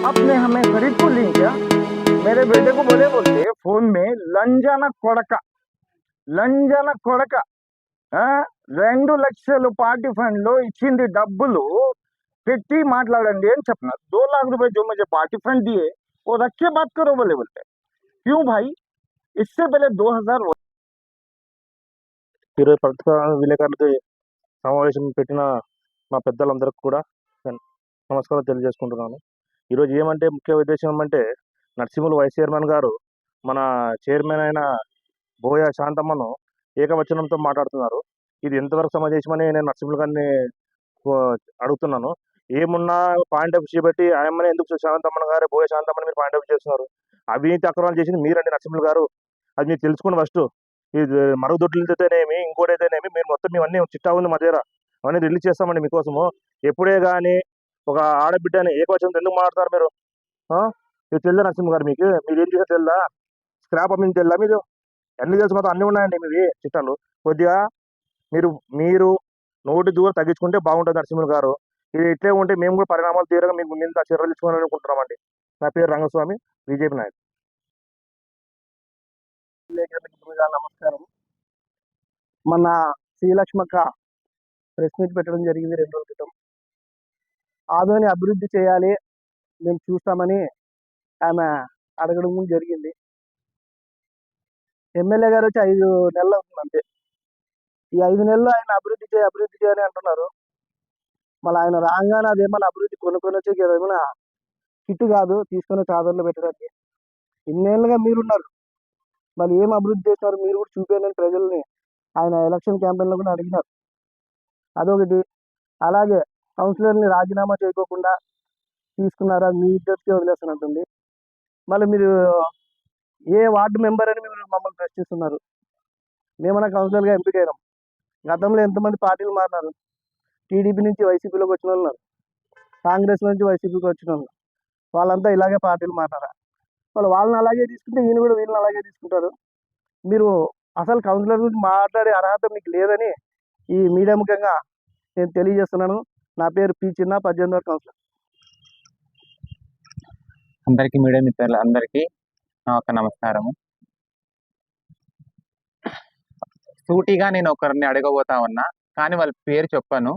आपने हमें फरीदपुर ली क्या? मेरे बेटे को बोले बोलते फोन में లంజన కొడక లంజన కొడక ఆ? 2 లక్షలు పార్టీ ఫండ్ లో ఇచ్చింది డబ్బులు పెట్టి మాట్లాడండి అని చెప్పినారు. 2 लाख रुपए जो मुझे पार्टी फंड दिए वो रख के बात करो बोले बोलते. क्यों भाई? इससे पहले 2000 ఈరోజు పత్రికా విలేకరులతో సమావేశం పెట్టిన మా పెద్దలందరికీ కూడా నేను నమస్కారం తెలియజేసుకుంటున్నాను. ఈరోజు ఏమంటే ముఖ్య ఉద్దేశం ఏమంటే నర్సింహులు వైస్ చైర్మన్ గారు మన చైర్మన్ అయిన బోయ శాంతమ్మను ఏకవచనంతో మాట్లాడుతున్నారు. ఇది ఎంతవరకు సమంజసమని నేను నర్సింహులు గారిని అడుగుతున్నాను. ఏమున్నా పాయింట్ ఆఫ్ వ్యూ బట్టి ఆయమ్మని ఎందుకు శాంతమ్మని గారు బోయ శాంతమ్మని మీరు పాయింట్ ఆఫ్ చేస్తున్నారు? అవినీతి అక్రమాలు చేసింది మీరండి నర్సింహులు గారు. అది మీరు తెలుసుకుని ఫస్ట్ ఇది మరుగుదొడ్లతోనేమి ఇంకోటైతేనేమి మీరు మొత్తం ఇవన్నీ చిట్టా ఉంది మా దగ్గర అవన్నీ రిలీజ్ చేస్తామండి మీకోసము. ఎప్పుడే కానీ ఒక ఆడబిడ్డని ఏకవచనంతో ఎందుకు మాట్లాడతారు మీరు? ఇది తెలుదా నరసింహ గారు? మీకు మీరు ఏం చేశారు తెలుదా? స్క్రాప్ అమ్మింది తెలుదా? మీరు అన్ని తెలుసు మొత్తం అన్నీ ఉన్నాయండి మీవి చిట్టాలు. కొద్దిగా మీరు మీరు నోటి దూరం తగ్గించుకుంటే బాగుంటుంది నరసింహులు గారు. ఇది ఇట్లే ఉంటే మేము కూడా పరిణామాలు తీరగా మీకు ముందు చర్యలు తీసుకోవాలని అనుకుంటున్నామండి. నా పేరు రంగస్వామి, బీజేపీ నాయకుడు. నమస్కారం. మన శ్రీలక్ష్మక్క ప్రెస్ మీట్ పెట్టడం జరిగింది 2 రోజుల క్రితం. ఆదోని అభివృద్ధి చేయాలి, మేము చూస్తామని ఆమె అడగడం జరిగింది. ఎమ్మెల్యే గారు వచ్చి 5 నెలలు అవుతుంది అంతే. ఈ 5 నెలల్లో ఆయన అభివృద్ధి చేయని అంటున్నారు. మళ్ళీ ఆయన రాగానే అదేమన్నా అభివృద్ధి కొనుక్కొని వచ్చి ఏమైనా కిట్టు కాదు తీసుకొని వచ్చి ఆదోనిలో పెట్టడానికి. ఇన్నేళ్ళుగా మీరున్నారు, మళ్ళీ ఏం అభివృద్ధి చేస్తున్నారు మీరు కూడా చూపించండి ప్రజల్ని ఆయన ఎలక్షన్ క్యాంపెయిన్లో కూడా అడిగినారు. అదొకటి. అలాగే కౌన్సిలర్ని రాజీనామా చేయకోకుండా తీసుకున్నారా, మీ ఇద్దరికి వదిలేస్తున్నట్టుంది. మళ్ళీ మీరు ఏ వార్డు మెంబర్ అని మీరు మమ్మల్ని ప్రశ్నిస్తున్నారు. మేమన్నా కౌన్సిలర్గా ఎంపికైనాం. గతంలో ఎంతమంది పార్టీలు మారినారు? టీడీపీ నుంచి వైసీపీలోకి వచ్చిన వాళ్ళు ఉన్నారు, కాంగ్రెస్ నుంచి వైసీపీకి వచ్చిన వాళ్ళు, వాళ్ళంతా ఇలాగే పార్టీలు మారినారా? వాళ్ళని అలాగే తీసుకుంటే ఈయన కూడా వీళ్ళని అలాగే తీసుకుంటారు. మీరు అసలు కౌన్సిలర్ గురించి మాట్లాడే అర్హత మీకు లేదని ఈ మీడియా ముఖ్యంగా నేను తెలియజేస్తున్నాను. నా పేరు పి చిన్న, 18వ వార్డు కౌన్సిలర్. అందరికీ మీడియా మిత్రులు అందరికీ నా ఒక నమస్కారము. సూటిగా నేను ఒకరిని అడగబోతా ఉన్నా, కానీ వాళ్ళ పేరు చెప్పను.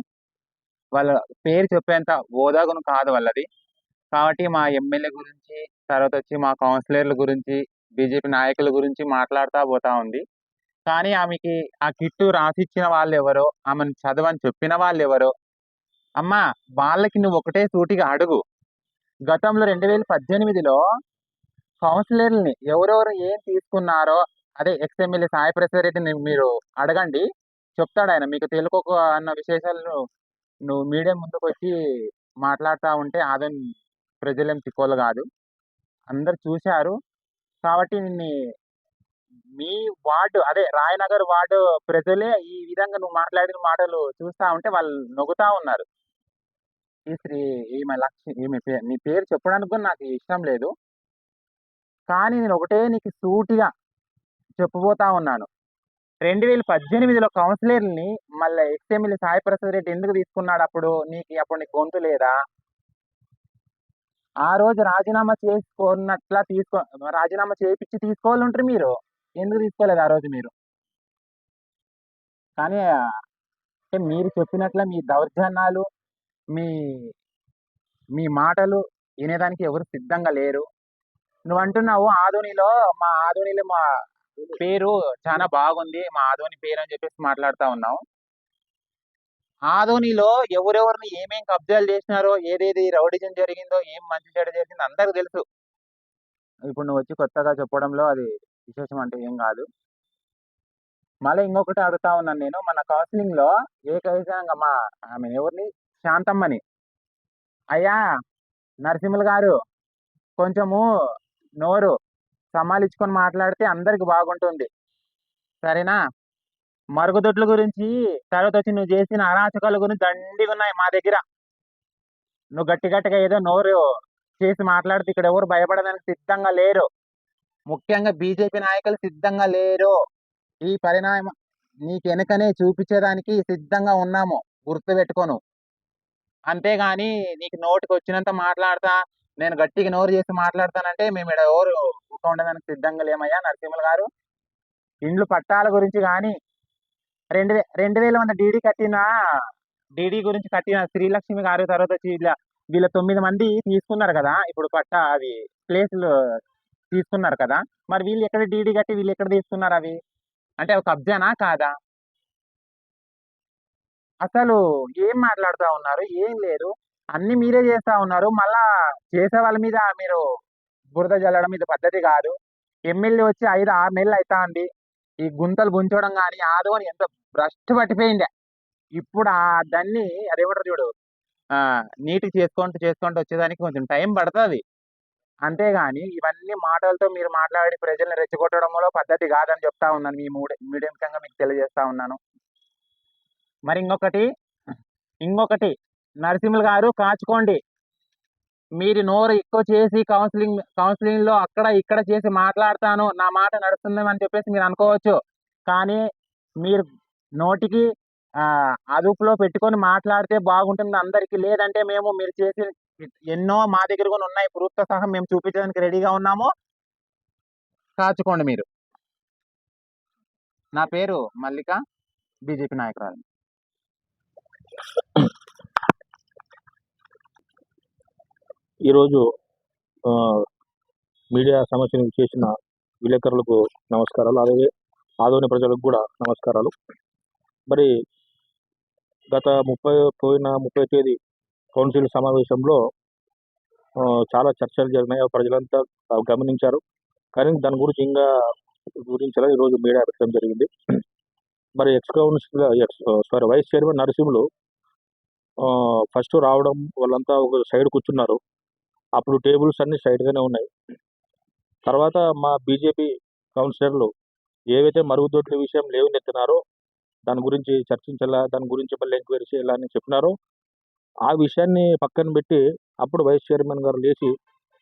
వాళ్ళ పేరు చెప్పేంత హోదాగును కాదు వాళ్ళది. కాబట్టి మా ఎమ్మెల్యే గురించి, తర్వాత వచ్చి మా కౌన్సిలర్ల గురించి, బీజేపీ నాయకుల గురించి మాట్లాడుతూ పోతా ఉంది. కానీ ఆమెకి ఆ కిట్టు రాసిచ్చిన వాళ్ళు ఎవరో, ఆమెను చదవని చెప్పిన వాళ్ళు ఎవరో, అమ్మా వాళ్ళకి నువ్వు ఒకటే సూటిగా అడుగు. గతంలో 2018లో కౌన్సిలర్ని ఎవరెవరు ఏం తీసుకున్నారో, అదే ఎక్స్ఎమ్మెల్యే సాయి ప్రసాద్ రెడ్డిని మీరు అడగండి, చెప్తాడు ఆయన. మీకు తెలుగు అన్న విశేషాలను నువ్వు మీడియా ముందుకు వచ్చి మాట్లాడుతూ ఉంటే ఆదోని ప్రజలేం తిక్కోలు కాదు, అందరు చూశారు. కాబట్టి మీ వార్డు, అదే రాయనగర్ వార్డు ప్రజలే ఈ విధంగా నువ్వు మాట్లాడిన మాటలు చూస్తా ఉంటే వాళ్ళు నొగుతా ఉన్నారు. ఈమె నీ పేరు చెప్పడానికి కూడా నాకు ఇష్టం లేదు. కానీ నేను ఒకటే నీకు సూటిగా చెప్పబోతా ఉన్నాను. 2018లో కౌన్సిలర్ని మళ్ళీ ఎక్స్ఎమ్మెల్యే సాయి ప్రసాద్ రెడ్డి ఎందుకు తీసుకున్నాడు? అప్పుడు నీకు గొంతు లేదా? ఆ రోజు రాజీనామా చేసుకున్నట్లా రాజీనామా చేయించి తీసుకోవాలి ఉంటారు మీరు. ఎందుకు తీసుకోలేదు ఆ రోజు మీరు? కానీ మీరు చెప్పినట్ల మీ దౌర్జన్యాలు, మీ మీ మాటలు వినేదానికి ఎవరు సిద్ధంగా లేరు. నువ్వు అంటున్నావు ఆదోనిలో మా పేరు చాలా బాగుంది, మా ఆదోని పేరు అని చెప్పేసి మాట్లాడుతా ఉన్నావు. ఆదోనిలో ఎవరెవరిని ఏమేం కబ్జాలు చేసినారో, ఏదేది రౌడిజం జరిగిందో, ఏం మంచి చెడు జరిగిందో అందరికి తెలుసు. ఇప్పుడు నువ్వు వచ్చి కొత్తగా చెప్పడంలో అది విశేషం అంటే ఏం కాదు. మళ్ళీ ఇంకొకటి అడుగుతా ఉన్నాను నేను, మన కౌన్సిలింగ్ లో ఏకైకంగా ఆమె ఎవరిని, శాంతమ్మని, అయ్యా నరసింహులు గారు కొంచెము నోరు సమాలించుకొని మాట్లాడితే అందరికి బాగుంటుంది, సరేనా? మరుగుదొడ్ల గురించి, తర్వాత వచ్చి నువ్వు చేసిన అరాచకాల గురించి దండిగా ఉన్నాయి మా దగ్గర. నువ్వు గట్టిగా ఏదో నోరు చేసి మాట్లాడితే ఇక్కడ ఎవరు భయపడడానికి సిద్ధంగా లేరు. ముఖ్యంగా బీజేపీ నాయకులు సిద్ధంగా లేరు. ఈ పరిణామం నీకు వెనుకనే చూపించేదానికి సిద్ధంగా ఉన్నాము, గుర్తు పెట్టుకోను. అంతేగాని నీకు నోటికి వచ్చినంత మాట్లాడతా, నేను గట్టిగా నోరు చేసి మాట్లాడతానంటే మేము ఇక్కడ ఎవరు ఊక ఉండడానికి సిద్ధంగా లేమయ్యా నరసింహులు గారు. ఇండ్లు పట్టాల గురించి కానీ 2000 మంది డీడీ గురించి కట్టిన శ్రీలక్ష్మి గారు, తర్వాత వచ్చి వీళ్ళ 9 మంది తీసుకున్నారు కదా ఇప్పుడు పట్టా అవి ప్లేసులు తీసుకున్నారు కదా. మరి వీళ్ళు ఎక్కడ డీడీ కట్టి వీళ్ళు ఎక్కడ తీసుకున్నారు అవి? అంటే అవి కబ్జానా కాదా? అసలు ఏం మాట్లాడుతా ఉన్నారు? ఏం లేదు. అన్ని మీరే చేస్తా ఉన్నారు. మళ్ళా చేసే వాళ్ళ మీద మీరు బురద జల్లడం ఇది పద్ధతి కాదు. ఎమ్మెల్యే వచ్చి 5, 6 నెలలు అయితాంది. ఈ గుంతలు గుంచడం గాని, ఆదోని ఎంత భ్రష్టు పట్టిపోయిందే. ఇప్పుడు దాన్ని అదేమంటారు చూడు, నీట్‌గా చేసుకుంటూ వచ్చేదానికి కొంచెం టైం పడతది. అంతేగాని ఇవన్నీ మాటలతో మీరు మాట్లాడి ప్రజల్ని రెచ్చగొట్టడంలో పద్ధతి కాదని చెప్తా ఉన్నాను. మీ మీడియా ముఖంగా మీకు తెలియజేస్తా ఉన్నాను. మరి ఇంకొకటి నరసింహులు గారు కాచుకోండి. మీరు నోరు ఎక్కువ చేసి కౌన్సిలింగ్‌లో అక్కడ ఇక్కడ చేసి మాట్లాడతాను, నా మాట నడుస్తుందని చెప్పేసి మీరు అనుకోవచ్చు. కానీ మీరు నోటికి అదుపులో పెట్టుకొని మాట్లాడితే బాగుంటుంది అందరికి. లేదంటే మేము మీరు చేసి ఎన్నో మా దగ్గర కూడా ఉన్నాయి ప్రూఫ్‌తో సహా మేము చూపించడానికి రెడీగా ఉన్నాము. కాచుకోండి మీరు. నా పేరు మల్లిక, బీజేపీ నాయకురాలు. ఈరోజు మీడియా సమస్యను చేసిన విలేకరులకు నమస్కారాలు, అలాగే ఆదోని ప్రజలకు కూడా నమస్కారాలు. మరి గత 30 తేదీ కౌన్సిల్ సమావేశంలో చాలా చర్చలు జరిగినాయి. ప్రజలంతా గమనించారు. కానీ దాని గురించి ఇంకా ఈరోజు మీడియా పెట్టడం జరిగింది. మరి వైస్ చైర్మన్ నరసింహులు ఫస్ట్ రావడం వాళ్ళంతా ఒక సైడ్ కూర్చున్నారు. అప్పుడు టేబుల్స్ అన్ని సైడ్గానే ఉన్నాయి. తర్వాత మా బీజేపీ కౌన్సిలర్లు ఏవైతే మరుగుదొడ్ల విషయం లేవనెత్తినారో దాని గురించి చర్చించాలా, దాని గురించి మళ్ళీ ఎంక్వైరీ చేయాలా అని చెప్పినారో ఆ విషయాన్ని పక్కన పెట్టి అప్పుడు వైస్ చైర్మన్ గారు లేచి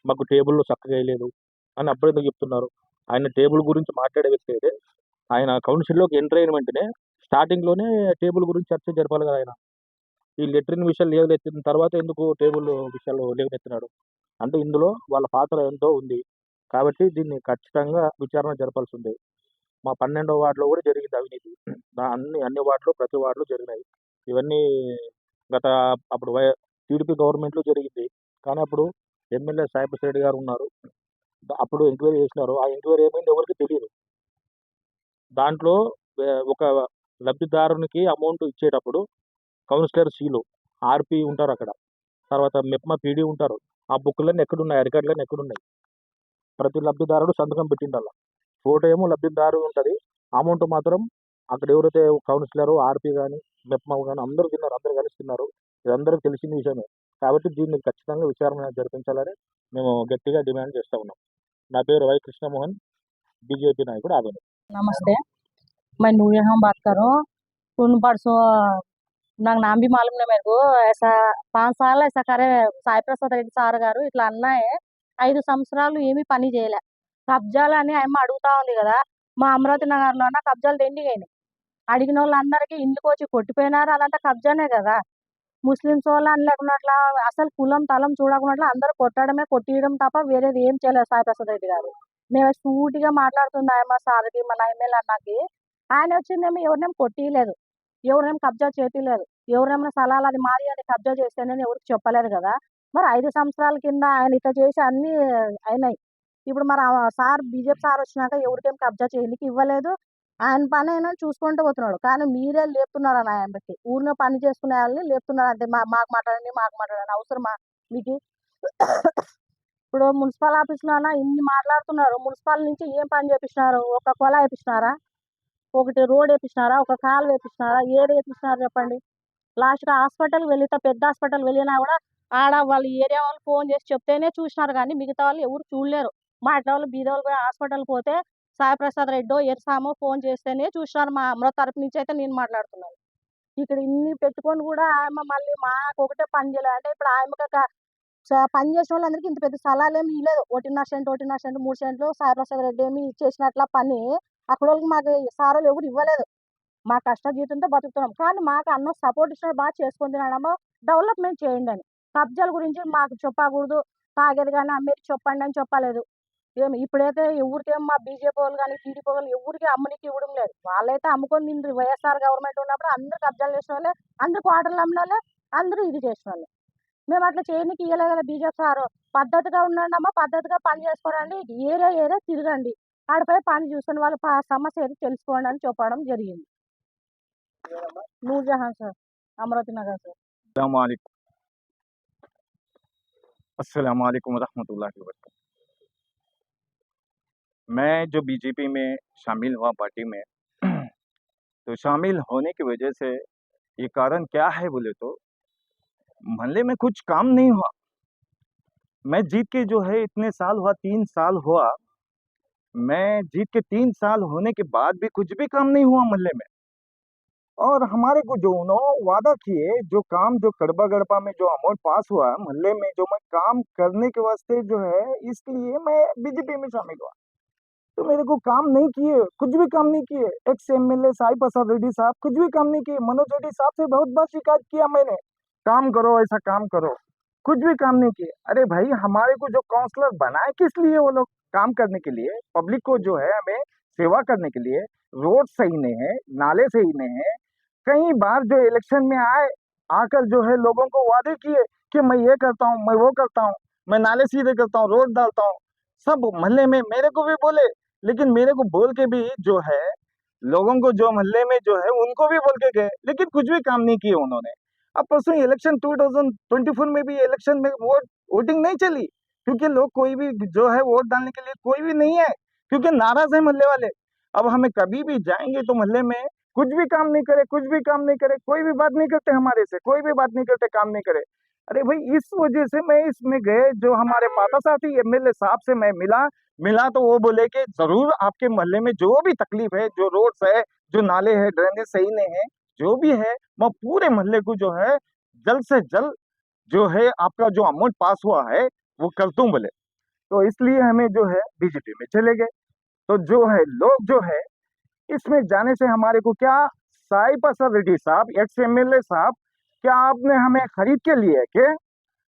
మాకు టేబుల్లో చక్కగా వేయలేదు అని అప్పుడేందుకు చెప్తున్నారు. ఆయన టేబుల్ గురించి మాట్లాడే వ్యక్తి అయితే ఆయన కౌన్సిల్లోకి ఎంటర్ అయిన వెంటనే స్టార్టింగ్లోనే టేబుల్ గురించి చర్చ జరపాలి కదా. ఆయన ఈ లెట్రిన్ విషయాలు లేవనెత్తిన తర్వాత ఎందుకు టేబుల్ విషయాలు లేవనెత్తినాడు అంటే ఇందులో వాళ్ళ పాత్ర ఎంతో ఉంది. కాబట్టి దీన్ని ఖచ్చితంగా విచారణ జరపాల్సి ఉంది. మా 12వ వార్డులో కూడా జరిగింది అవినీతి. అన్ని వార్డులో ప్రతి వార్డులో జరిగినాయి. ఇవన్నీ అప్పుడు టీడీపీ గవర్నమెంట్లో జరిగింది. కానీ అప్పుడు ఎమ్మెల్యే సాయిప్రసాద్ రెడ్డి గారు ఉన్నారు. అప్పుడు ఎంక్వైరీ చేసినారు. ఆ ఎంక్వైరీ ఏమైంది ఎవరికి తెలియదు. దాంట్లో ఒక లబ్ధిదారునికి అమౌంట్ ఇచ్చేటప్పుడు కౌన్సిలర్ సీలు ఆర్పి ఉంటారు అక్కడ, తర్వాత మెప్మా పీడీ ఉంటారు. ఆ బుక్లన్నీ ఎక్కడున్నాయి, రికార్డులన్నీ ఎక్కడున్నాయి? ప్రతి లబ్ధిదారుడు సంతకం పెట్టిండాల. ఫోటో ఏమో లబ్ధిదారు ఉంటుంది, అమౌంట్ మాత్రం అక్కడ ఎవరైతే కౌన్సిలర్ ఆర్పి కానీ మెప్మా కానీ అందరూ తిన్నారు, అందరూ కలిసి ఇది అందరికి తెలిసిన విషయమే. కాబట్టి దీన్ని ఖచ్చితంగా విచారణ జరిపించాలని మేము గట్టిగా డిమాండ్ చేస్తూ ఉన్నాం. నా పేరు వై కృష్ణమోహన్, बीजेपी नायकुడు आदोनी। नमस्ते, मैं नूर हम बात कर रहा हूँ। उन परसों ना नाम भी मालूम नहीं मेरे को। ऐसा 5 సార్లు ऐसा करे సాయి ప్రసాద్ రెడ్డి సార్ గారు ఇట్లా అన్నాయే 5 సంవత్సరాలు ఏమీ పని చేయలే. కబ్జాలని ఆయమ్మ అడుగుతా ఉంది కదా. మా అమరావతి నగర్లోన కబ్జాలు దండిగైనాయి. అడిగిన వాళ్ళందరికీ ఇంటికి వచ్చి కొట్టిపోయినారు. అదంతా కబ్జానే కదా. ముస్లిమ్స్ వాళ్ళని లేకున్నట్లా అసలు కులం తలం చూడకున్నట్లా అందరూ కొట్టడమే, కొట్టియడం తప్ప వేరేది ఏం చేయలేదు సాయి ప్రసాద్ రెడ్డి గారు. మేము సూటిగా మాట్లాడుతుంది ఆయమ్మ సార్కి, మన ఎమ్మెల్యే అన్నకి. ఆయన వచ్చిందేమో ఎవరినేం కొట్టియలేదు, ఎవరినేం కబ్జా చేపియలేదు, ఎవరేమైనా స్థలాలు అది మాది అది కబ్జా చేస్తేనని ఎవరికి చెప్పలేదు కదా. మరి 5 సంవత్సరాల కింద ఆయన ఇట్లా చేసి అన్నీ అయినాయి. ఇప్పుడు మరి సార్ బీజేపీ సార్ వచ్చినాక ఎవరికేం కబ్జా చేయడానికి ఇవ్వలేదు. ఆయన పని ఆయన చూసుకుంటూ పోతున్నాడు. కానీ మీరే లేపుతున్నారని ఆయన పెట్టి ఊరిలో పని చేసుకునే వాళ్ళని లేపుతున్నారు. అంటే మాకు మాట్లాడండి అవసరమా మీకు? ఇప్పుడు మున్సిపల్ ఆఫీస్‌లోన ఇన్ని మాట్లాడుతున్నారు. మున్సిపల్ నుంచి ఏం పని చేపించినారు? ఒక కొలా ఏపించినారా? ఒకటి రోడ్ ఏపించినారా? ఒక కాలువ ఏపించినారా? ఏది ఏపించినారు చెప్పండి? లాస్ట్‌కి హాస్పిటల్‌కి వెళితే పెద్ద హాస్పిటల్ వెళ్ళినా కూడా ఆడ వాళ్ళ ఏరియా వాళ్ళు ఫోన్ చేసి చెప్తేనే చూసినారు కానీ మిగతా వాళ్ళు ఎవరు చూడలేరు. మా ఇట్లోళ్ళు బీదోళ్ళు పోయి హాస్పిటల్‌కి పోతే సాయి ప్రసాద్ రెడ్డో, ఎర్సామో ఫోన్ చేస్తేనే చూసినారు. మా అమరావతి తరపు నుంచి అయితే నేను మాట్లాడుతున్నాను. ఇక్కడ ఇన్ని పెట్టుకొని కూడా ఆయమ్మ మళ్ళీ మాకొకటే పని చేయలేదు. అంటే ఇప్పుడు ఆయమ్మకి పని చేసినోళ్ళందరికీ ఇంత పెద్ద స్థలాలేమి ఇయ్యలేదు. 1.5 సెంటు, 1.5 సెంటు, 3 సెంట్లు సాయి ప్రసాద్ రెడ్డి ఏమి ఇచ్చేసినట్ల పని అక్కడోళ్ళకి మాకు సారోళ్ళు ఎవరు ఇవ్వలేదు. మా కష్టజీవితంతో బతుకుతున్నాం. కానీ మాకు అన్న సపోర్ట్ ఇచ్చినాడు, బాగా చేసుకొని తిన్నాడమ్మా, డెవలప్‌మెంట్ చేయండి అని. కబ్జాల గురించి మాకు చెప్పకూడదు. తాగేది కానీ అమ్మేది చెప్పండి అని చెప్పలేదు. ఇప్పుడైతే ఎవరికేం మా బీజేపీ వాళ్ళు కానీ టీడీపీ వాళ్ళు ఎవరికి అమ్మనికి ఇవ్వడం లేదు. వాళ్ళైతే అమ్ముకొని తిండ్రు. వైఎస్ఆర్ గవర్నమెంట్ ఉన్నప్పుడు అందరూ కబ్జాలు చేసిన వాళ్ళే, అందరూ క్వార్టర్లు అమ్మిన వాళ్ళే, అందరూ ఇది చేసిన వాళ్ళే. మేము అట్లా చేయనీకి ఇయ్యలే కదా బీజేపీ సారు. పద్ధతిగా ఉండండమ్మా, పద్ధతిగా పని చేసుకోరండి, ఏరియా తిరగండి, ఆడపై పని చూసుకొని వాళ్ళ సమస్య ఏది తెలుసుకోండి అని చెప్పడం జరిగింది. Noorjahan sir, Amaravati Nagar sir. अस्सलाम वालेकुम रहमतुल्लाहि व बरकातहू। मैं जो बीजेपी में शामिल हुआ पार्टी में तो शामिल होने की वजह से ये कारण क्या है बोले तो मोहल्ले में कुछ काम नहीं हुआ। मैं जीत के जो है इतने साल हुआ, 3 साल हुआ, मैं जीत के 3 साल होने के बाद भी कुछ भी काम नहीं हुआ मोहल्ले में। और हमारे को जो उन्होंने वादा किए, जो काम जो कड़बा गड़बा में जो अमाउंट पास हुआ मोहल्ले में, जो मैं काम करने के वास्ते जो है इसलिए मैं बीजेपी में शामिल हुआ, तो मेरे को काम नहीं किए, कुछ भी काम नहीं किए। एक्स एमएलए साई प्रसाद रेड्डी साहब कुछ भी काम नहीं किए। मनोज रेड्डी साहब से बहुत बार शिकायत किया मैंने, काम करो, ऐसा काम करो, कुछ भी काम नहीं किए। अरे भाई, हमारे को जो काउंसलर बनाए किस लिए? वो लोग काम करने के लिए, पब्लिक को जो है हमें सेवा करने के लिए। रोड सही नहीं है, नाले सही नहीं है। कई बार जो इलेक्शन में आकर जो है लोगों को वादे किए कि मैं ये करता हूँ, मैं वो करता हूँ, मैं नाले सीधे करता हूँ, रोड डालता हूँ, सब मोहल्ले में मेरे को भी बोले। लेकिन मेरे को बोल के भी जो है लोगों को जो मोहल्ले में जो है उनको भी बोल के गए, लेकिन कुछ भी काम नहीं किए उन्होंने। अब परसों इलेक्शन 2024 में भी इलेक्शन में वोटिंग नहीं चली, क्योंकि लोग कोई भी जो है वोट डालने के लिए कोई भी नहीं है, क्योंकि नाराज है मोहल्ले वाले। अब हमें कभी भी जाएंगे तो मोहल्ले में कुछ भी काम नहीं करे, कुछ भी काम नहीं करे, कोई भी बात नहीं करते हमारे से, कोई भी बात नहीं करते, काम नहीं करे। अरे भाई, इस वजह से मैं इसमें गए, जो हमारे पाता साथी एमएलए साहब से मैं मिला तो वो बोले कि जरूर आपके मोहल्ले में जो भी तकलीफ है, जो रोड्स है, जो नाले है, ड्रेनेज सही नहीं है, जो भी है, मैं पूरे मोहल्ले को जो है जल्द से जल्द जो है आपका जो अमाउंट पास हुआ है वो कर दूं बोले। तो इसलिए हमें जो है बीजेपी में चले गए। तो जो है लोग जो है इसमें जाने से हमारे को क्या, साई प्रसाद रेड्डी साहब, एक्स एमएलए साहब, क्या आपने हमें खरीद के लिए क्या?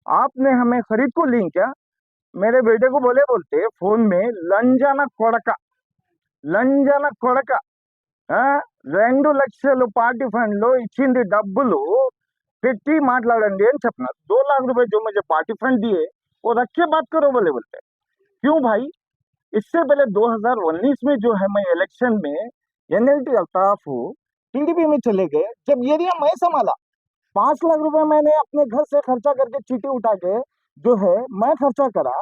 आपने हमें खरीद को ली क्या? मेरे बेटे को बोलते फोन में, లంజన కొడక, లంజన కొడక, 2 లక్షలు పార్టీ फंड లో ఇచ్చింది డబ్బులు పెట్టి మాట్లాడండి అని చెప్పినారు। 2 लाख रुपए जो मुझे पार्टी फंड दिए वो रख के बात करो बोलते। क्यों भाई? इससे पहले 2019 में जो है मैं इलेक्शन में एनएलटी अल्ताफ टीडीपी में चले गए, जब एरिया मैं संभाला, 5 लाख रुपए मैंने अपने घर से खर्चा करके चीटी उठा के जो है मैं खर्चा करा।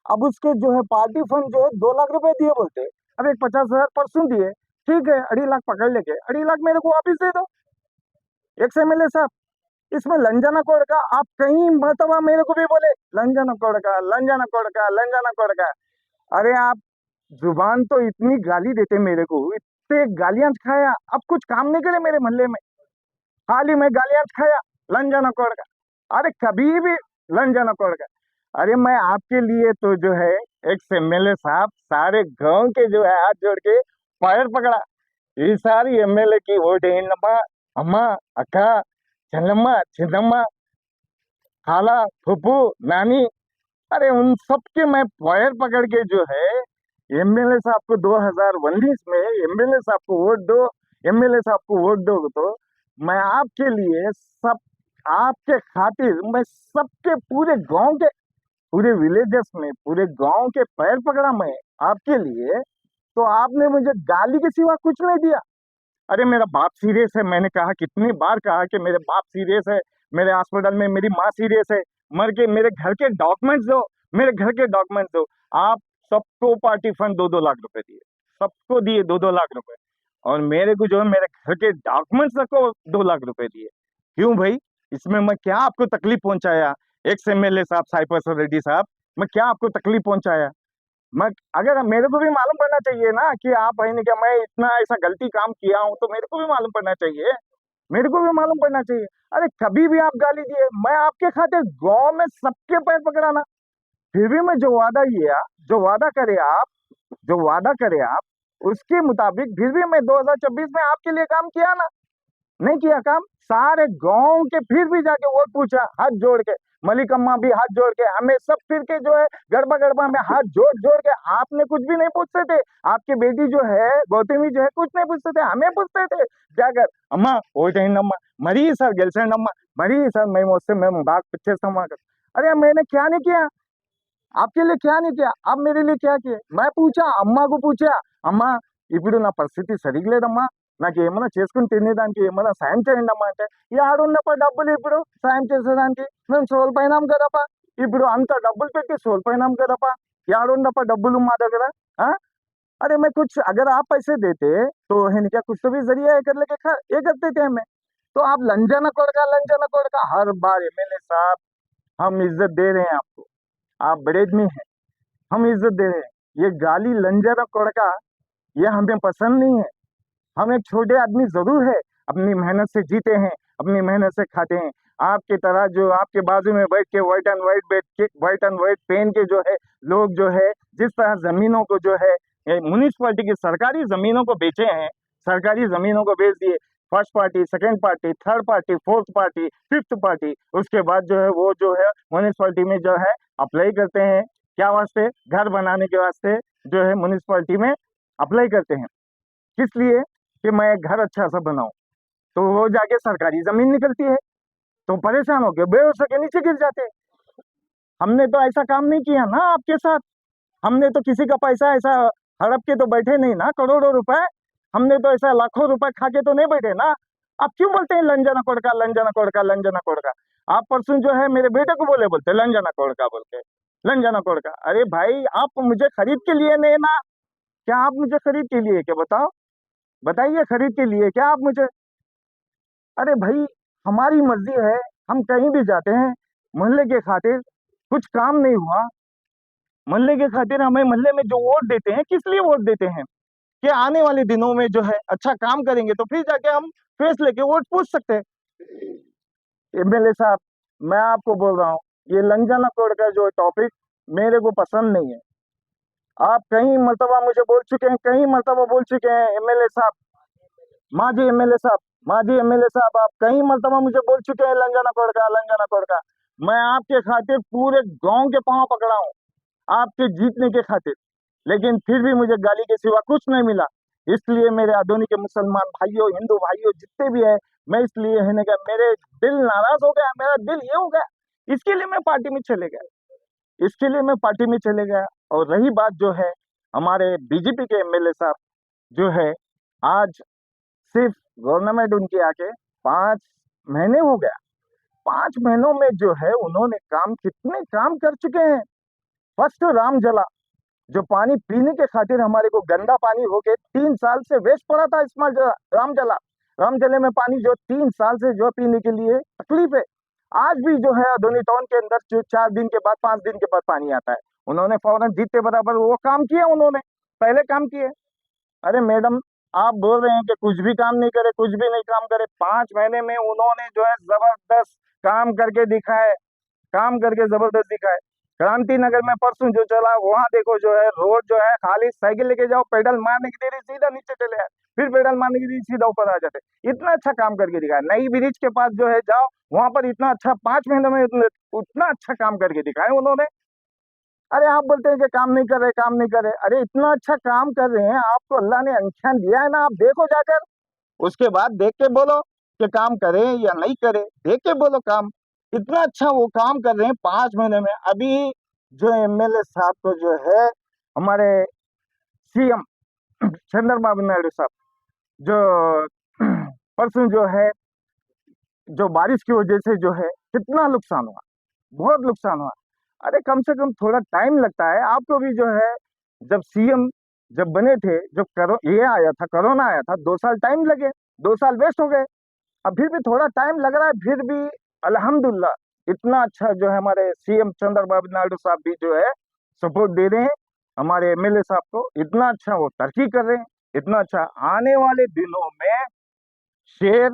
अब उसके जो है पार्टी फंड जो है 2 लाख रुपए दिए बोलते। अब एक 50,000 परसों दिए, ठीक है, 2.5 लाख पकड़ लेके 2.5 लाख मेरे को वापिस दे दो। एक्स एमएलए साहब, इसमें लंजाना कोड का आप कहीं मरतबा मेरे को भी बोले लंजाना कोड का, लंजाना कोड का, लंजाना कोड का। अरे आप जुबान तो इतनी गाली देते मेरे को, इतने गालियां खाया, अब कुछ काम नहीं करे मेरे मोहल्ले में, हाल ही में गालियां खाया, लंजाना कोड का। अरे कभी भी लंजाना कोड का। अरे मैं आपके लिए तो जो है एक्स एमएलए साहब सारे गांव के जो है हाथ जोड़ के पैर पकड़ा। ये सारी एमएलए की वोट ఏంటమ్మా, అమ్మ, అక్క, చెల్లమ్మ, చిన్నమ్మ, खाला, फूफू, नानी, अरे उन सब के मैं पैर पकड़ के जो है एमएलए साहब को 2019 में एमएलए साहब को वोट दो, एमएलए साहब को वोट दो, तो मैं आपके लिए सब, आपके खातिर मैं सबके पूरे गांव के, पूरे विलेजेस में, पूरे गांव के पैर पकड़ा मैं आपके लिए, तो आपने मुझे गाली के सिवा कुछ नहीं दिया। अरे मेरा बाप सीरियस है, मैंने कहा, कितनी बार कहा कि मेरे बाप सीरियस है, मेरे हॉस्पिटल में मेरी माँ सीरियस है, मर के मेरे घर के डॉक्यूमेंट्स दो, मेरे घर के डॉक्यूमेंट्स दो। आप सबको पार्टी फंड 2-2 लाख रुपए दिए, सबको दिए 2-2 लाख रुपए, और मेरे को जो है मेरे घर के डॉक्यूमेंट्स सबको 2 लाख रुपए दिए। क्यों भाई? इसमें मैं क्या आपको तकलीफ पहुंचाया? एक्स एमएलए साहब, साई प्रसाद रेड्डी साहब, मैं क्या आपको तकलीफ पहुंचाया? मैं, अगर मेरे को भी मालूम पड़ना चाहिए ना कि आप है क्या मैं इतना ऐसा गलती काम किया हूं, तो मेरे को भी मालूम पड़ना चाहिए, मेरे को भी मालूम पड़ना चाहिए। अरे कभी भी आप गाली दिए, मैं आपके खातिर गांव में सबके पैर पकड़ाना, फिर भी मैं जो वादा किया, जो वादा करे आप, जो वादा करे आप, उसके मुताबिक फिर भी मैं 2024 में आपके लिए काम किया ना? नहीं किया काम? सारे गांव के फिर भी जाके वोट पूछा हाथ जोड़ के, मलिक अम्मा भी हाथ जोड़ के, हमें सब फिर के जो है गड़बा गड़बा में हाथ जोड़ जोड़ के, आपने कुछ भी नहीं पूछते थे, आपकी बेटी जो है गौतमी जो है कुछ नहीं पूछते थे, हमें पूछते थे जाकर, अम्मा वो अम्मा मरी सर गर्लफ्रेंड अम्मा मरी सर, मैं मुझसे मैं बाग पीछे समा कर, अरे मैंने क्या नहीं किया आपके लिए, क्या नहीं किया आप मेरे लिए, क्या किए, मैं पूछा అమ్మ को पूछा, అమ్మ ఇప్పుడు నా పరిస్థితి సరిగ్లేదమ్మా, నాకు ఏమైనా చేసుకుని తినేదానికి ఏమైనా సాయం చేయండి అమ్మా అంటే, యాడున్నప్ప డబ్బులు ఇప్పుడు సాయం చేసేదానికి, మేము సోల్పోయినాం కదపా, ఇప్పుడు అంత డబ్బులు పెట్టి సోల్పోయినాం కదపా, యాడున్నప్ప డబ్బులు మా దగ్గర ఆ? अरे मैं कुछ अगर आप पैसे देते तो इनका कुछ तो भी जरिया ये कर लेके ये करते थे हमें, तो आप लंजाना कोड़का हर बार एमएलए साहब हम इज्जत दे रहे हैं आपको, आप बड़े आदमी हैं, हम इज्जत दे रहे हैं, ये गाली लंजाना कोड़का ये हमें पसंद नहीं है, हम एक छोटे आदमी जरूर है, अपनी मेहनत से जीते हैं, अपनी मेहनत से खाते हैं, आपके तरह जो आपके बाजू में बैठ के व्हाइट एंड व्हाइट बैठ के व्हाइट एंड व्हाइट पहन के जो है लोग जो है जिस तरह जमीनों को जो है म्यूनिसिपैलिटी की सरकारी जमीनों को बेचे हैं, सरकारी जमीनों को बेच दिए, first party, second party, third party, fourth party, fifth party, उसके बाद जो है वो जो है म्यूनिसिपैलिटी में जो है अप्लाई करते हैं, क्या वास्ते, घर बनाने के वास्ते जो है म्यूनिसिपैलिटी में अप्लाई करते हैं, किस लिए कि मैं एक घर अच्छा सा बनाऊं, तो वो जाके सरकारी जमीन निकलती है, तो परेशान होके बेहोश होके नीचे गिर जाते हैं। हमने तो ऐसा काम नहीं किया ना आपके साथ, हमने तो किसी का पैसा ऐसा हड़प के तो बैठे नहीं ना, करोड़ों रुपए, हमने तो ऐसा लाखों रुपए खा के तो नहीं बैठे ना। आप क्यों बोलते हैं लंजना कोड़का लंजना कोड़का लंजना कोड़का, आप परसों जो है मेरे बेटे को बोलते लंजना कोड़का बोल के, लंजना कोड़का, अरे भाई आप मुझे खरीद के लिए नहीं ना, क्या आप मुझे खरीद के लिए क्या, बताओ बताइए खरीद के लिए क्या आप मुझे, अरे भाई हमारी मर्जी है, हम कहीं भी जाते हैं मोहल्ले के खातिर, कुछ काम नहीं हुआ मोहल्ले के खातिर, हमें मोहल्ले में जो वोट देते हैं किस लिए वोट देते हैं कि आने वाले दिनों में जो है अच्छा काम करेंगे तो फिर जाके हम फेस लेके वोट पूछ सकते हैं। एमएलए साहब मैं आपको बोल रहा हूँ ये लंजाना कोड का जो टॉपिक मेरे को पसंद नहीं है, आप कई मरतबा मुझे बोल चुके हैं, कई मरतबा बोल चुके हैं एमएलए साहब, माजी एमएलए साहब, माजी एमएलए साहब आप कई मरतबा मुझे बोल चुके हैं लंजाना कोड का, मैं आपके खातिर पूरे गांव के पांव पकड़ा हूँ आपके जीतने के खातिर, लेकिन फिर भी मुझे गाली के सिवा कुछ नहीं मिला, इसलिए मेरे आधुनिक के मुसलमान भाइयों, हिंदू भाइयों जितने भी है, मैं इसलिए है ना मेरे दिल नाराज हो गया, मेरा दिल ये हो गया, इसके लिए मैं पार्टी में चले गया, इसके लिए मैं पार्टी में चले गया। और रही बात जो है हमारे बीजेपी के एमएलए साहब जो है, आज सिर्फ गवर्नमेंट उनके आके 5 महीने हो गया, 5 महीनों में जो है उन्होंने काम, कितने काम कर चुके हैं। फर्स्ट राम जला जो पानी पीने के खातिर हमारे को गंदा पानी होके 3 साल से वेस्ट पड़ा था, इस्माइल राम जले में पानी जो 3 साल से जो पीने के लिए तकलीफ है, आज भी जो है अदोनी टाउन के अंदर जो 4 दिन के बाद 5 दिन के बाद पानी आता है, उन्होंने फौरन जीते बराबर वो काम किया, उन्होंने पहले काम किए। अरे मैडम आप बोल रहे हैं कि कुछ भी काम नहीं करे, कुछ भी नहीं काम करे, 5 महीने में उन्होंने जो है जबरदस्त काम करके दिखाए, काम करके जबरदस्त दिखाए। क्रांति नगर में परसों जो चला वहां देखो जो है रोड जो है खाली साइकिल लेके जाओ, पेडल मारने की देरी सीधा नीचे चले आए, फिर पेडल मारने की देरी सीधा ऊपर आ जाते, इतना अच्छा काम करके दिखाया। नई ब्रिज के पास जो है जाओ वहां पर इतना अच्छा 5 महीनों में उतना अच्छा काम करके दिखाया उन्होंने। अरे आप बोलते हैं कि काम नहीं कर रहे, काम नहीं कर रहे, अरे इतना अच्छा काम कर रहे हैं, आपको अल्लाह ने आंखें दिया है ना, आप देखो जाकर, उसके बाद देख के बोलो कि काम करे या नहीं करे, देख के बोलो काम, इतना अच्छा वो काम कर रहे हैं 5 महीने में। अभी जो एमएलए साहब को जो है हमारे सीएम चंद्रबाबू नायडू साहब जो परसों जो है जो बारिश की वजह से जो है कितना नुकसान हुआ, बहुत नुकसान हुआ। अरे कम से कम थोड़ा टाइम लगता है, आपको भी जो है जब सीएम जब बने थे, जब ये आया था, कोरोना आया था, 2 साल टाइम लगे, 2 साल वेस्ट हो गए, अब फिर भी थोड़ा टाइम लग रहा है, फिर भी अल्हम्दुलिल्लाह इतना अच्छा जो है हमारे सीएम चंद्रबाबू नायडू साहब भी जो है सपोर्ट दे रहे हैं हमारे एमएलए साहब को, इतना अच्छा वो तरक्की कर रहे हैं, इतना अच्छा। आने वाले दिनों में शेर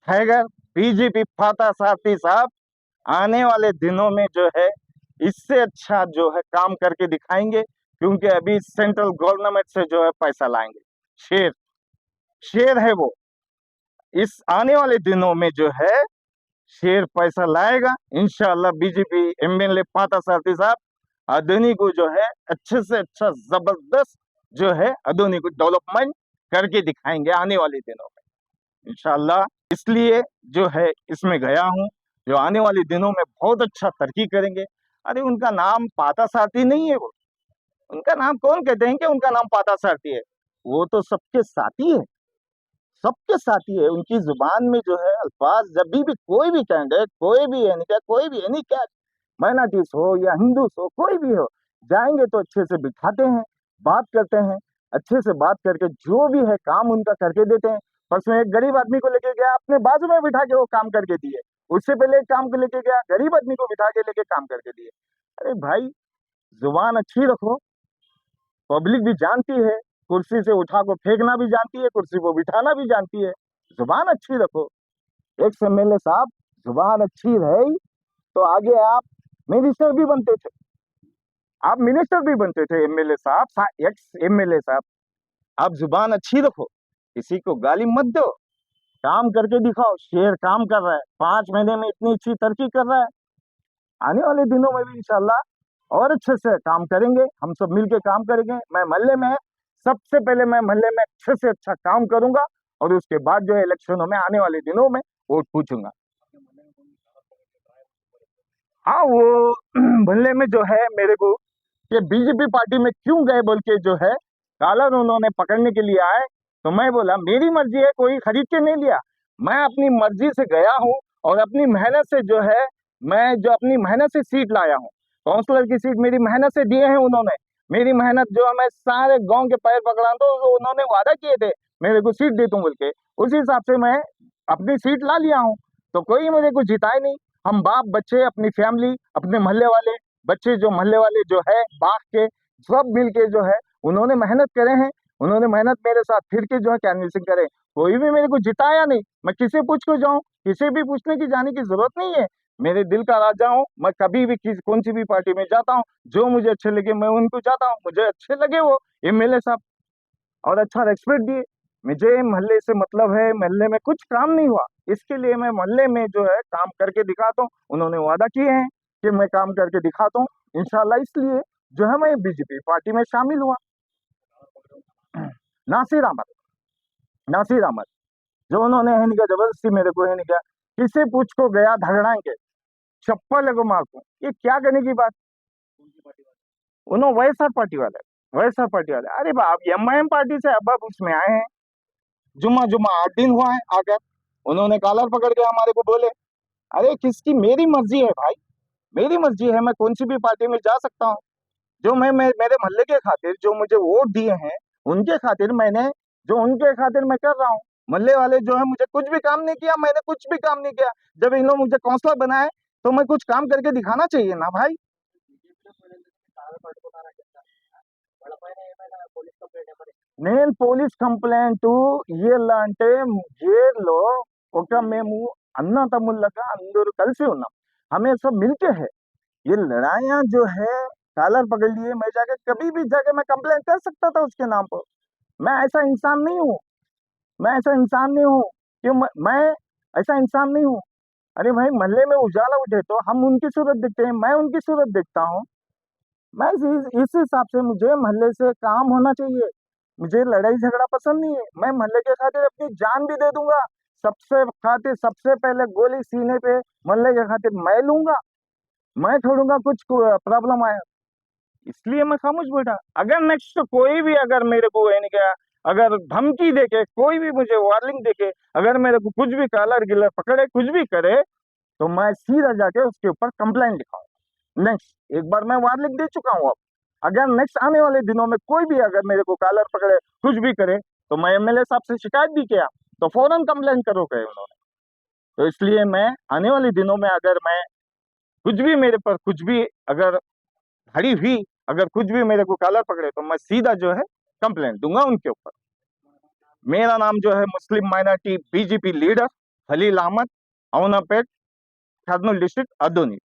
टाइगर बीजेपी फाता साथी साहब आने वाले दिनों में जो है इससे अच्छा जो है काम करके दिखाएंगे, क्योंकि अभी सेंट्रल गवर्नमेंट से जो है पैसा लाएंगे, शेर शेर है वो, इस आने वाले दिनों में जो है शेर पैसा लाएगा इंशाल्लाह। बीजेपी एमएलए पाता सारथी साहब अदोनी को जो है अच्छे से अच्छा जबरदस्त जो है अदोनी को डेवलपमेंट करके दिखाएंगे आने वाले दिनों में इंशाल्लाह। इसलिए जो है इसमें गया हूँ, जो आने वाले दिनों में बहुत अच्छा तरक्की करेंगे। अरे उनका नाम पाता सारथी नहीं है, वो उनका नाम कौन कहते हैं कि उनका नाम पाता सारथी है? वो तो सबके साथी है, सबके साथी है। उनकी जुबान में जो है अल्फाज जब भी कोई भी कैंडिडेट, कोई भी यानी क्या, कोई भी यानी क्या, माइनॉरिटीज हो या हिंदूज हो, कोई भी हो, जाएंगे तो अच्छे से बिठाते हैं, बात करते हैं, अच्छे से बात करके जो भी है काम उनका करके देते हैं। परसों एक गरीब आदमी को लेके गया, अपने बाजू में बिठा के वो काम करके दिए। उससे पहले एक काम को लेके गया, गरीब आदमी को बिठा के लेके काम करके दिए। अरे भाई, जुबान अच्छी रखो, पब्लिक भी जानती है, कुर्सी से उठा को फेंकना भी जानती है, कुर्सी को बिठाना भी जानती है। जुबान अच्छी रखो। एक एमएलए साहब, जुबान अच्छी रही तो आगे आप मिनिस्टर भी बनते थे, आप मिनिस्टर भी बनते थे। एमएलए साहब, एक्स एमएलए साहब, आप जुबान अच्छी रखो, किसी को गाली मत दो, काम करके दिखाओ। शेर काम कर रहा है, 5 महीने में इतनी अच्छी तरक्की कर रहा है। आने वाले दिनों में भी इंशाल्लाह और अच्छे से काम करेंगे, हम सब मिलके काम करेंगे। मैं मोहल्ले में सबसे पहले मैं मोहल्ले में अच्छे से अच्छा काम करूंगा और उसके बाद जो है इलेक्शनों में आने वाले दिनों में वोट पूछूंगा। हाँ, वो मोहल्ले में जो है मेरे को कि बीजेपी पार्टी में क्यों गए बोल के जो है कॉलर उन्होंने पकड़ने के लिए आए, तो मैं बोला मेरी मर्जी है, कोई खरीद के नहीं लिया, मैं अपनी मर्जी से गया हूँ और अपनी मेहनत से जो है मैं जो अपनी मेहनत से सीट लाया हूँ। काउंसलर की सीट मेरी मेहनत से दिए हैं उन्होंने, मेरी मेहनत जो है, मैं सारे गांव के पैर पकड़ा तो उन्होंने वादा किए थे मेरे को सीट दे दूं बोल के, उसी हिसाब से मैं अपनी सीट ला लिया हूँ। तो कोई मुझे कुछ जिताए नहीं, हम बाप बच्चे, अपनी फैमिली, अपने मोहल्ले वाले बच्चे, जो मोहल्ले वाले जो है बाग के, सब मिल के जो है उन्होंने मेहनत करे हैं, उन्होंने मेहनत मेरे साथ फिर के जो है कैनवसिंग करे। कोई भी मेरे को जिताया नहीं, मैं किसे पूछ को जाऊं, किसी भी पूछने की जाने की जरूरत नहीं है। मेरे दिल का राजा हूँ, मैं कभी भी कौन सी भी पार्टी में जाता हूँ, जो मुझे अच्छे लगे मैं उनको जाता हूँ, मुझे अच्छे लगे वो एमएलए साहब और अच्छा रेस्पेक्ट दिए। मुझे मोहल्ले से मतलब है, मोहल्ले में कुछ काम नहीं हुआ, इसके लिए मैं मोहल्ले में जो है काम करके दिखाता हूँ। उन्होंने वादा किए हैं कि मैं काम करके दिखाता हूँ इंशाल्लाह, इसलिए जो है मैं बीजेपी पार्टी में शामिल हुआ। नासिर अहमद, नासिर अहमद, जो उन्होंने है नहीं क्या जबरदस्ती मेरे को है नहीं क्या, किसे पूछ को गया धगड़ाएंगे, चप्पल को मार को, ये क्या करने की बात। उन्होंने वाईएसआर पार्टी वाले, वाईएसआर पार्टी वाले, अरे बाप एमआईएम पार्टी से अब उसमें आए हैं। जुम्मा जुम्मा 8 दिन हुआ है आकर, उन्होंने कॉलर पकड़ के हमारे को बोले, अरे किसकी, मेरी मर्जी है भाई, मेरी मर्जी है, मैं कौन सी भी पार्टी में जा सकता हूँ। जो मैं मेरे मोहल्ले के खातिर जो मुझे वोट दिए हैं उनके खातिर मैंने, जो उनके खातिर मैं कर रहा हूँ। मोहल्ले वाले जो है मुझे कुछ भी काम नहीं किया, मैंने कुछ भी काम नहीं किया। जब इन लोग मुझे काउंसलर बनाए तो मैं कुछ काम करके दिखाना चाहिए ना भाई। నేను పోలీస్ కంప్లైంట్ ఇయ్యాలంటే జైల్లో ఒక మేము అన్న తమ్ముళ్ళగా అందరూ కలిసి ఉన్నాం, हमें सब मिलके है। ये लड़ाइयाँ जो है कॉलर पकड़ लिए, मैं जाके कभी भी जाके मैं कंप्लेंट कर सकता था उसके नाम पर। मैं ऐसा इंसान नहीं हूँ, मैं ऐसा इंसान नहीं हूँ कि मैं ऐसा इंसान नहीं हूँ। अरे भाई, मोहल्ले में उजाला उठे तो हम उनकी सूरत देखते हैं, मैं उनकी सूरत देखता हूँ। मैं इस हिसाब से मुझे मोहल्ले से काम होना चाहिए, मुझे लड़ाई झगड़ा पसंद नहीं है। मैं मोहल्ले के खातिर अपनी जान भी दे दूंगा, सबसे खातिर सबसे पहले गोली सीने पे मोहल्ले के खातिर मैं लूंगा, मैं छोड़ूंगा कुछ प्रॉब्लम आया। इसलिए मैं खामोश बैठा। अगर नेक्स्ट कोई भी अगर मेरे को है नहीं क्या, अगर धमकी देके, कोई भी मुझे वार्निंग देके, अगर मेरे को कुछ भी कॉलर गिलर पकड़े, कुछ भी करे, तो मैं सीधा जाके उसके ऊपर कंप्लेंट लिखाऊंगा। नेक्स्ट एक बार मैं वार्निंग दे चुका हूँ, अब अगर नेक्स्ट आने वाले दिनों में कोई भी अगर मेरे को कॉलर पकड़े, कुछ भी करे, तो मैं एमएलए साहब से शिकायत भी किया तो फौरन कंप्लेंट करो गए उन्होंने। तो इसलिए मैं आने वाले दिनों में अगर मैं कुछ भी मेरे पर कुछ भी अगर खड़ी हुई, अगर कुछ भी मेरे को कॉलर पकड़े, तो मैं सीधा जो है कंप्लेंट दूंगा उनके ऊपर। मेरा नाम जो है Muslim minority BJP leader Khalil Ahmed, Avanapet, Kurnool district, अदोनी।